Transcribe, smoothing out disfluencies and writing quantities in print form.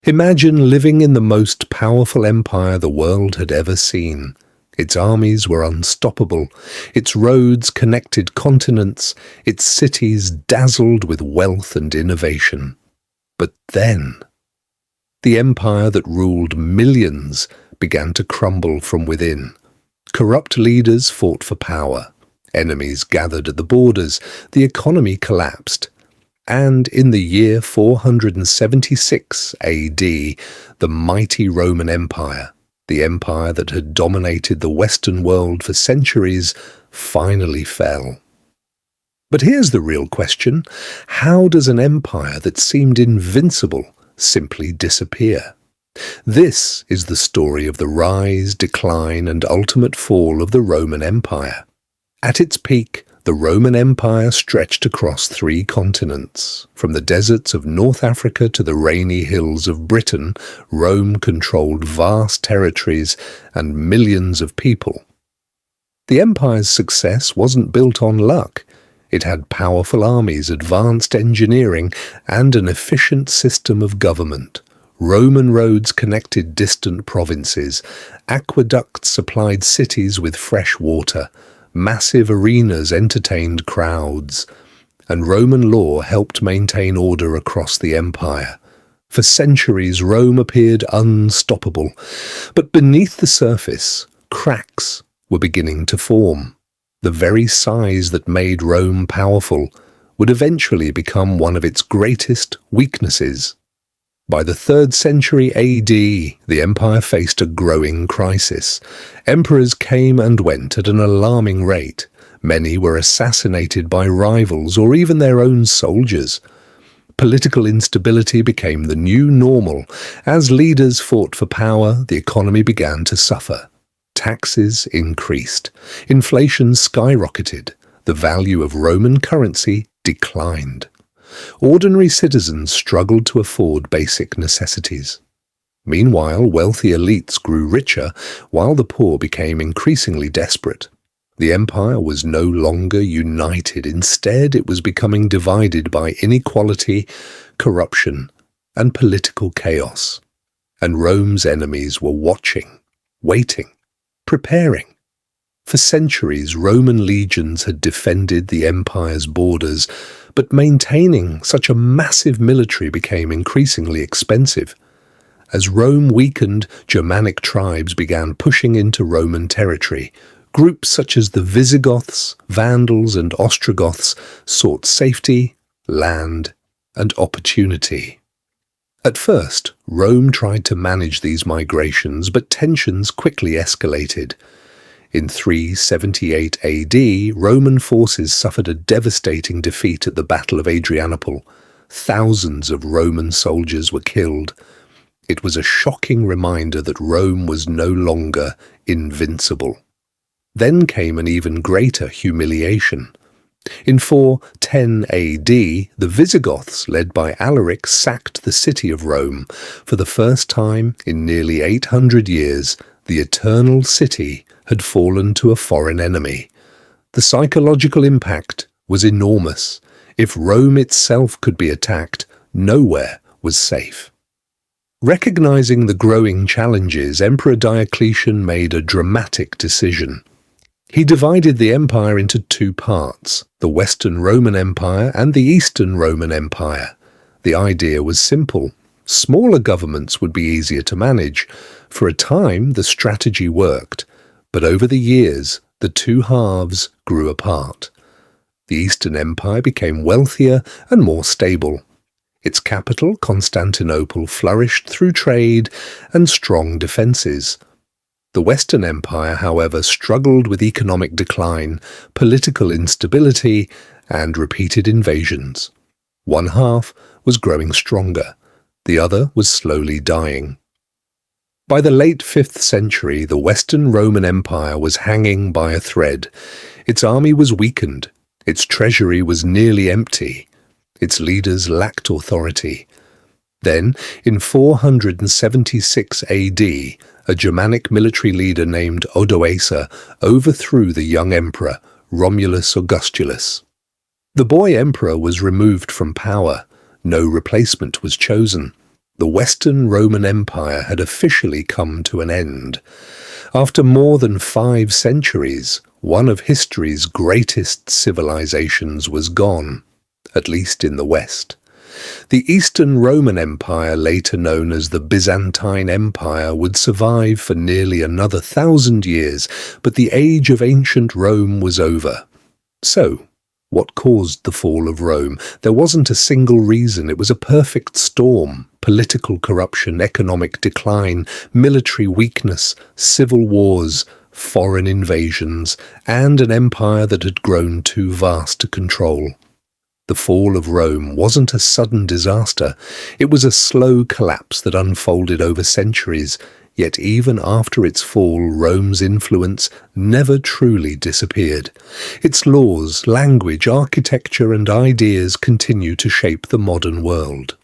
Imagine living in the most powerful empire the world had ever seen. Its armies were unstoppable, its roads connected continents, its cities dazzled with wealth and innovation. But then, the empire that ruled millions began to crumble from within. Corrupt leaders fought for power, enemies gathered at the borders, the economy collapsed. And in the year 476 AD, the mighty Roman Empire, the empire that had dominated the Western world for centuries, finally fell. But here's the real question: how does an empire that seemed invincible simply disappear? This is the story of the rise, decline, and ultimate fall of the Roman Empire. At its peak, the Roman Empire stretched across 3 continents. From the deserts of North Africa to the rainy hills of Britain, Rome controlled vast territories and millions of people. The empire's success wasn't built on luck. It had powerful armies, advanced engineering, and an efficient system of government. Roman roads connected distant provinces. Aqueducts supplied cities with fresh water. Massive arenas entertained crowds, and Roman law helped maintain order across the empire. For centuries, Rome appeared unstoppable, but beneath the surface, cracks were beginning to form. The very size that made Rome powerful would eventually become one of its greatest weaknesses. By the 3rd century AD, the empire faced a growing crisis. Emperors came and went at an alarming rate. Many were assassinated by rivals or even their own soldiers. Political instability became the new normal. As leaders fought for power, the economy began to suffer. Taxes increased. Inflation skyrocketed. The value of Roman currency declined. Ordinary citizens struggled to afford basic necessities. Meanwhile, wealthy elites grew richer, while the poor became increasingly desperate. The empire was no longer united. Instead, it was becoming divided by inequality, corruption, and political chaos. And Rome's enemies were watching, waiting, preparing. For centuries, Roman legions had defended the empire's borders, but maintaining such a massive military became increasingly expensive. As Rome weakened, Germanic tribes began pushing into Roman territory. Groups such as the Visigoths, Vandals, and Ostrogoths sought safety, land, and opportunity. At first, Rome tried to manage these migrations, but tensions quickly escalated. In 378 AD, Roman forces suffered a devastating defeat at the Battle of Adrianople. Thousands of Roman soldiers were killed. It was a shocking reminder that Rome was no longer invincible. Then came an even greater humiliation. In 410 AD, the Visigoths, led by Alaric, sacked the city of Rome. For the first time in nearly 800 years, the Eternal City had fallen to a foreign enemy. The psychological impact was enormous. If Rome itself could be attacked, nowhere was safe. Recognizing the growing challenges, Emperor Diocletian made a dramatic decision. He divided the empire into 2 parts, the Western Roman Empire and the Eastern Roman Empire. The idea was simple. Smaller governments would be easier to manage. For a time, the strategy worked. But over the years, the 2 halves grew apart. The Eastern Empire became wealthier and more stable. Its capital, Constantinople, flourished through trade and strong defences. The Western Empire, however, struggled with economic decline, political instability, and repeated invasions. One half was growing stronger. The other was slowly dying. By the late 5th century, the Western Roman Empire was hanging by a thread. Its army was weakened. Its treasury was nearly empty. Its leaders lacked authority. Then, in 476 AD, a Germanic military leader named Odoacer overthrew the young emperor, Romulus Augustulus. The boy emperor was removed from power. No replacement was chosen. The Western Roman Empire had officially come to an end. After more than 5 centuries, one of history's greatest civilizations was gone, at least in the West. The Eastern Roman Empire, later known as the Byzantine Empire, would survive for nearly another 1,000 years, but the age of ancient Rome was over. So, what caused the fall of Rome? There wasn't a single reason. It was a perfect storm. Political corruption, economic decline, military weakness, civil wars, foreign invasions, and an empire that had grown too vast to control. The fall of Rome wasn't a sudden disaster. It was a slow collapse that unfolded over centuries, yet even after its fall, Rome's influence never truly disappeared. Its laws, language, architecture, and ideas continue to shape the modern world.